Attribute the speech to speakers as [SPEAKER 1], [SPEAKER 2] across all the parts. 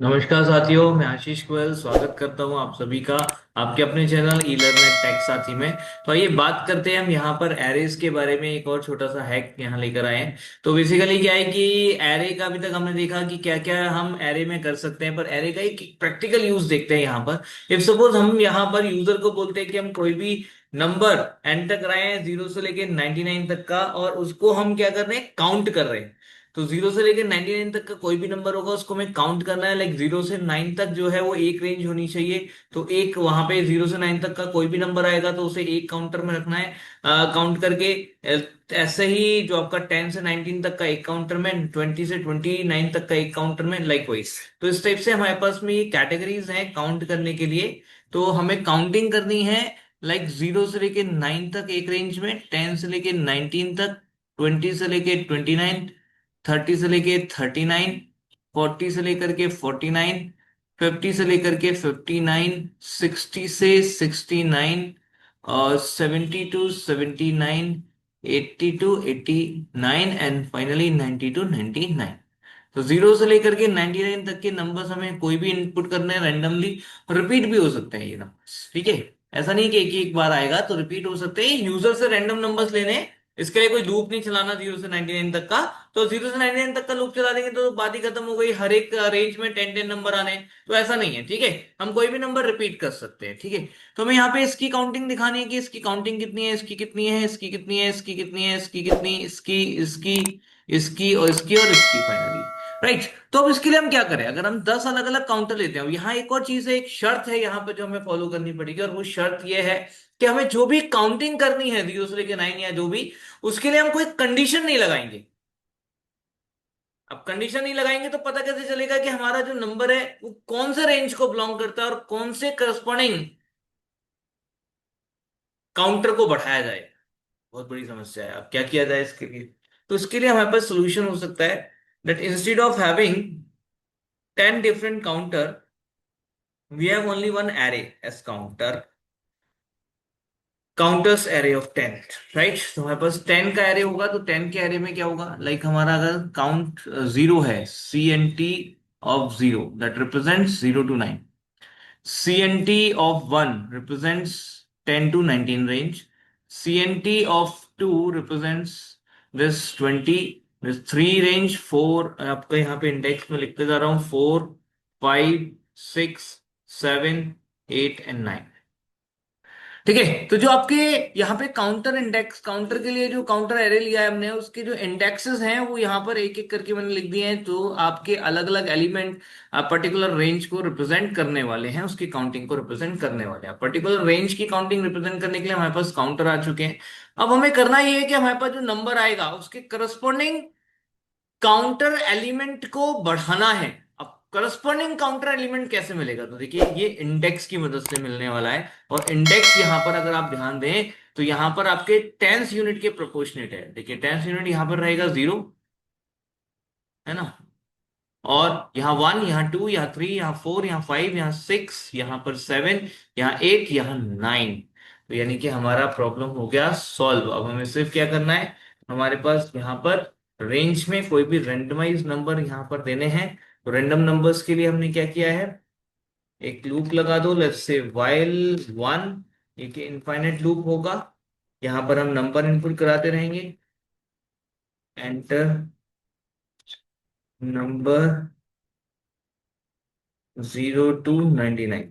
[SPEAKER 1] नमस्कार साथियों, मैं आशीष गोयल स्वागत करता हूं आप सभी का आपके अपने चैनल ई लर्नर टेक साथी में। तो आइए बात करते हैं हम यहाँ पर एरेज के बारे में। एक और छोटा सा हैक यहाँ लेकर आए हैं। तो बेसिकली क्या है कि एरे का अभी तक हमने देखा कि क्या क्या हम एरे में कर सकते हैं, पर एरे का एक प्रैक्टिकल यूज देखते हैं यहाँ पर। इफ सपोज हम यहाँ पर यूजर को बोलते हैं कि हम कोई भी नंबर एंटर कराए हैं 0 से लेके 99 तक का, और उसको हम क्या कर रहे हैं, काउंट कर रहे हैं। तो 0 से लेकर 99 तक का कोई भी नंबर होगा उसको हमें काउंट करना है। लाइक 0 से 9 तक जो है वो एक रेंज होनी चाहिए। तो एक वहां पे 0 से 9 तक का कोई भी नंबर आएगा तो उसे एक काउंटर में रखना है, काउंट करके। ऐसे ही जो आपका 10 से 19 तक का एक काउंटर में, 20 से 29 तक का एक काउंटर में, लाइक वाइज। तो इस टाइप से हमारे पास में ये कैटेगरीज हैं काउंट करने के लिए। तो हमें काउंटिंग करनी है लाइक 0 से लेके 9 तक एक रेंज में, 10 से लेके 19 तक, 20 से लेके 29, 30 से लेके 39, 40 से लेकर के 49, 50 से लेकर के 59, 60 से 69, और 70 to 79, 80 to 89, and finally 90 to 99। तो 0 से लेकर के 99 तक के नंबर्स हमें कोई भी इनपुट करने हैं रैंडमली। रिपीट भी हो सकते हैं ये नंबर्स, ठीक है। ऐसा नहीं कि एक ही एक बार आएगा, तो रिपीट हो सकते हैं। यूजर से रैंडम नंबर्स लेने हैं, इसके लिए कोई लूप नहीं चलाना 0 से 99 तक का। तो 0 से 99 तक का लूप चला देंगे तो बात ही खत्म हो गई, हर एक रेंज में 10 10 नंबर आने हैं। तो ऐसा नहीं है, ठीक है। हम कोई भी नंबर रिपीट कर सकते हैं, ठीक है। तो हमें यहाँ पे इसकी काउंटिंग दिखानी है कि इसकी काउंटिंग कितनी है, इसकी कितनी है, इसकी कितनी है, इसकी कितनी है, इसकी कितनी, इसकी, इसकी, इसकी और इसकी और इसकी, फाइनली। राइट। तो अब इसके लिए हम क्या करें, अगर हम 10 अलग अलग काउंटर लेते हैं, यहाँ एक और चीज है, एक शर्त है यहाँ पे जो हमें फॉलो करनी पड़ेगी, और वो शर्त ये है कि हमें जो भी काउंटिंग करनी है 0 से लेकर 9 या जो भी, उसके लिए हम कोई कंडीशन नहीं लगाएंगे। अब कंडीशन नहीं लगाएंगे तो पता कैसे चलेगा कि हमारा जो नंबर है वो कौन से रेंज को बिलोंग करता है और कौन से करस्पॉन्डिंग काउंटर को बढ़ाया जाए। बहुत बड़ी समस्या है। अब क्या किया जाए इसके लिए? तो इसके लिए हमारे पास सोल्यूशन हो सकता है that instead of having 10 different counter, we have only one array as counters array of 10। Right. तो हमारे पास 10 का array होगा, तो 10 के array में क्या होगा, लाइक हमारा अगर काउंट 0 है, CNT of 0 that represents 0 to 9, CNT of 1 represents 10 to 19 range. CNT of 2 represents this 20, this 3 range, 4 आपका यहाँ पे इंडेक्स में लिखते जा रहा हूँ, 4, 5, 6, 7, 8 एंड 9। ठीक है। तो जो आपके यहाँ पे काउंटर इंडेक्स, काउंटर के लिए जो काउंटर एरे लिया है हमने, उसके जो इंडेक्सेस हैं वो यहाँ पर एक एक करके मैंने लिख दिए हैं। तो आपके अलग अलग एलिमेंट पर्टिकुलर रेंज को रिप्रेजेंट करने वाले हैं, उसकी काउंटिंग को रिप्रेजेंट करने वाले हैं। पर्टिकुलर रेंज की काउंटिंग रिप्रेजेंट करने के लिए हमारे पास काउंटर आ चुके हैं। अब हमें करना ये है कि हमारे पास जो नंबर आएगा उसके करस्पॉन्डिंग काउंटर एलिमेंट को बढ़ाना है। अब करस्पॉन्डिंग काउंटर एलिमेंट कैसे मिलेगा, तो देखिए ये इंडेक्स की मदद से मिलने वाला है। और इंडेक्स यहां पर अगर आप ध्यान दें तो यहां पर आपके टेंस यूनिट के प्रोपोर्शनेट है। देखिए टेंस यूनिट यहां पर रहेगा 0, है ना। और यहाँ 1, यहाँ 2, यहाँ 3, यहाँ 4, यहाँ 5, यहाँ 6, यहाँ पर 7, यहाँ 8, यहाँ 9। तो यानी कि हमारा प्रॉब्लम हो गया सॉल्व। अब हमें सिर्फ क्या करना है, हमारे पास यहाँ पर रेंज में कोई भी रेंडमाइज नंबर यहाँ पर देने हैं। तो रैंडम नंबर्स के लिए हमने क्या किया है, एक लूप लगा दो, लेट्स से while 1, एक इनफाइनाइट लूप होगा। यहाँ पर हम नंबर इनपुट कराते रहेंगे, एंटर नंबर 0 to 99,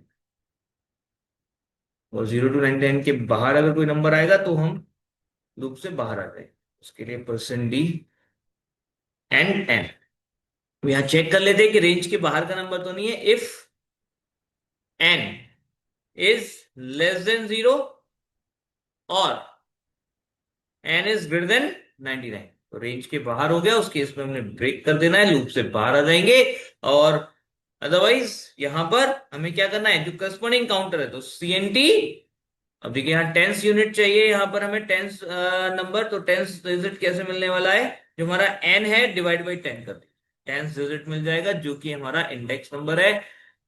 [SPEAKER 1] और 0 to 99 के बाहर अगर कोई नंबर आएगा तो हम लूप से बाहर आ जाए। उसके लिए %d एंड n। यहाँ चेक कर लेते हैं कि रेंज के बाहर का नंबर तो नहीं है। If n is less than 0 और n इज ग्रेटर देन 99, तो रेंज के बाहर हो गया। उस केस में हमने ब्रेक कर देना है, लूप से बाहर आ जाएंगे। और अदरवाइज यहां पर हमें क्या करना है, जो करस्पॉन्डिंग काउंटर है तो CNT। अब देखिए यहाँ टेंस यूनिट चाहिए, यहाँ पर हमें टेंस नंबर, तो टेंस डिजिट कैसे मिलने वाला है, जो हमारा n है डिवाइड बाई 10 कर दीजिए, टेंस डिजिट मिल जाएगा, जो कि हमारा इंडेक्स नंबर है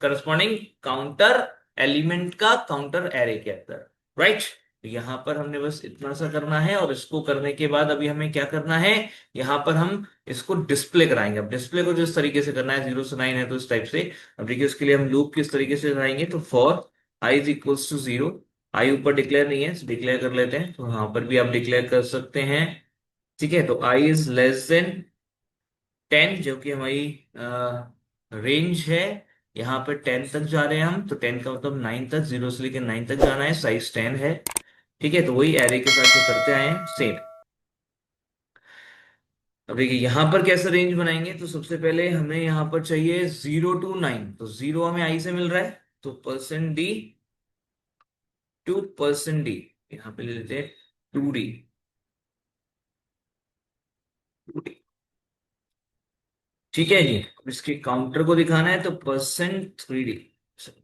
[SPEAKER 1] करस्पॉन्डिंग काउंटर एलिमेंट का काउंटर एरे के अंदर। राइट। तो यहाँ पर हमने बस इतना सा करना है, और इसको करने के बाद अभी हमें क्या करना है, यहाँ पर हम इसको डिस्प्ले कराएंगे। अब डिस्प्ले को जिस तरीके से करना है, 0 से 9 है तो इस टाइप से। अब देखिए उसके लिए हम लूप किस तरीके से कराएंगे, तो for I is equals to 0, I ऊपर डिक्लेयर नहीं है, डिक्लेयर कर लेते हैं, तो यहाँ पर भी आप डिक्लेयर कर सकते हैं। ठीक है, तो आई इज लेस देन 10, जो कि हमारी रेंज है। यहाँ पर 10 तक जा रहे हैं हम, तो 10 का मतलब 9 तक, 0 से लेकर 9 तक जाना है, साइज 10 है। ठीक है, तो वही एरे के साथ जो करते आए हैं सेम। अब देखिए यहाँ पर कैसे रेंज बनाएंगे, तो सबसे पहले हमें यहाँ पर चाहिए 0 to 9, तो 0 हमें आई से मिल रहा है, तो %d टू %d, यहाँ पे ले लेते हैं 2d, 2d। ठीक है जी, अब इसके काउंटर को दिखाना है, तो %3d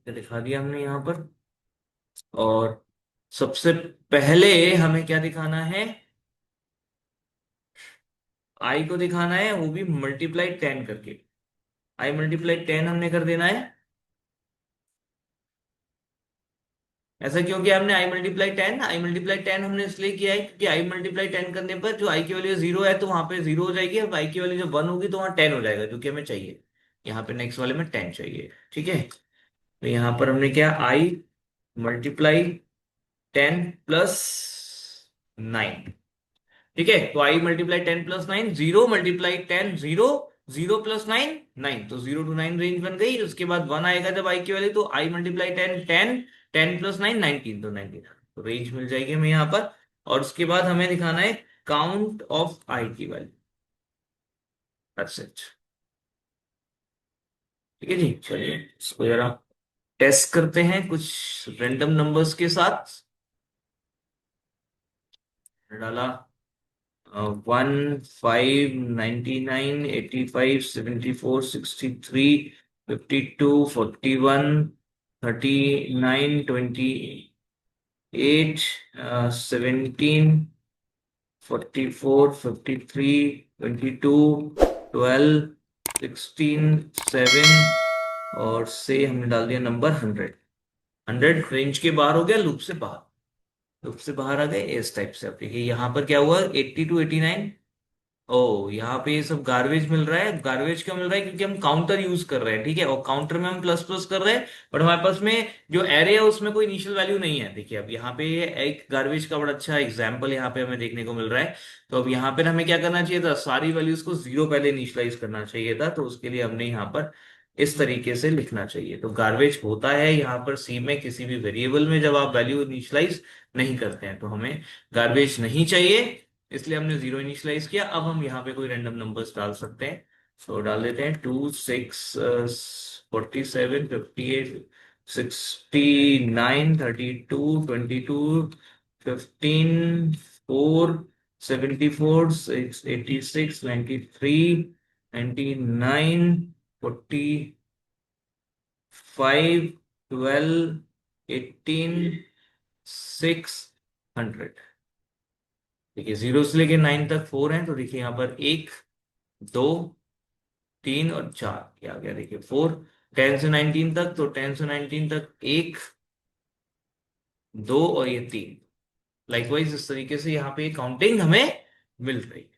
[SPEAKER 1] दिखा दिया हमने यहाँ पर। और सबसे पहले हमें क्या दिखाना है, आई को दिखाना है, वो भी मल्टीप्लाई 10 करके। आई मल्टीप्लाई 10 हमने कर देना है। ऐसा क्यों किया हमने आई मल्टीप्लाई 10, आई मल्टीप्लाई 10 हमने इसलिए किया है क्योंकि आई मल्टीप्लाई 10 करने पर जो आई की वैल्यू 0 है तो वहां पे 0 हो जाएगी, अब आई की वैल्यू जब 1 होगी तो वहां 10 हो जाएगा, जो कि हमें चाहिए। यहाँ पे नेक्स्ट वाले में 10 चाहिए। ठीक है, तो यहाँ पर हमने क्या, आई मल्टीप्लाई 10 + 9। ठीक है, तो आई मल्टीप्लाई 10 + 9, 0 × 10, 0, 0 + 9, 9, तो 0 to 9 रेंज बन गई। उसके बाद 1 आएगा जब आई की वैल्यू, तो आई मल्टीप्लाई 10, 10, 10 + 9, 19, तो 19, तो रेंज मिल जाएगी हमें यहाँ पर। और उसके बाद हमें दिखाना है काउंट ऑफ आई की वैल्यू। That's it. ठीक है जी, चलिए इसको जरा टेस्ट करते हैं कुछ रैंडम नंबर्स के साथ। डाला 1, 5, 99, 85, 74, 61, 39, 28, 17, 12, 16, 7, और हमने डाल दिया नंबर 100। 100 रेंज के बाहर हो गया, लूप से बाहर, लूप से बाहर आ गए इस टाइप से। अब देखिए यहाँ पर क्या हुआ, 80 to 89। ओ, यहाँ पे ये सब गार्बेज मिल रहा है। गार्बेज क्यों मिल रहा है, क्योंकि हम काउंटर यूज कर रहे हैं। ठीक है, और काउंटर में हम प्लस प्लस कर रहे हैं, बट हमारे पास में जो एरे है उसमें कोई इनिशियल वैल्यू नहीं है। देखिए अब यहाँ पे एक गार्बेज का बड़ा अच्छा एग्जाम्पल यहाँ पे हमें देखने को मिल रहा है। तो अब यहाँ पे हमें क्या करना चाहिए था, सारी वैल्यूज को 0 पहले इनिशियलाइज करना चाहिए था, तो उसके लिए हमने यहाँ पर इस तरीके से लिखना चाहिए। तो गार्बेज होता है यहाँ पर सी में, किसी भी वेरिएबल में जब आप वैल्यू इनिशियलाइज नहीं करते हैं, तो हमें गार्बेज नहीं चाहिए, इसलिए हमने 0 इनिशियलाइज किया। अब हम यहाँ पे कोई रैंडम नंबर्स डाल सकते हैं, तो डाल देते हैं 2, 6, 47, 58, 69, 32, 22, 15, 4, 74, 86, 93, 99, 45, 12, 18, 600। देखिए 0 से लेके 9 तक 4 है, तो देखिए यहाँ पर 1, 2, 3 और 4 क्या आ गया, देखिए 4। 10 से 19 तक, तो 10 से 19 तक 1, 2 और ये 3। लाइकवाइज इस तरीके से यहाँ पे काउंटिंग हमें मिल रही है।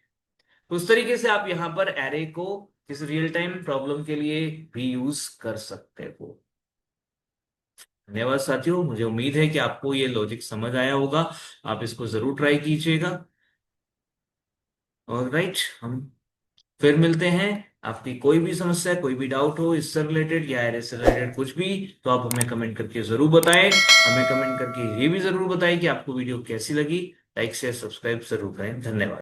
[SPEAKER 1] तो उस तरीके से आप यहाँ पर एरे को किस रियल टाइम प्रॉब्लम के लिए भी यूज कर सकते हो। धन्यवाद साथियों, मुझे उम्मीद है कि आपको ये लॉजिक समझ आया होगा। आप इसको जरूर ट्राई कीजिएगा। और राइट, हम फिर मिलते हैं। आपकी कोई भी समस्या, कोई भी डाउट हो इससे रिलेटेड या एरे से रिलेटेड कुछ भी, तो आप हमें कमेंट करके जरूर बताएं। हमें कमेंट करके ये भी जरूर बताएं कि आपको वीडियो कैसी लगी। लाइक शेयर सब्सक्राइब जरूर करें। धन्यवाद।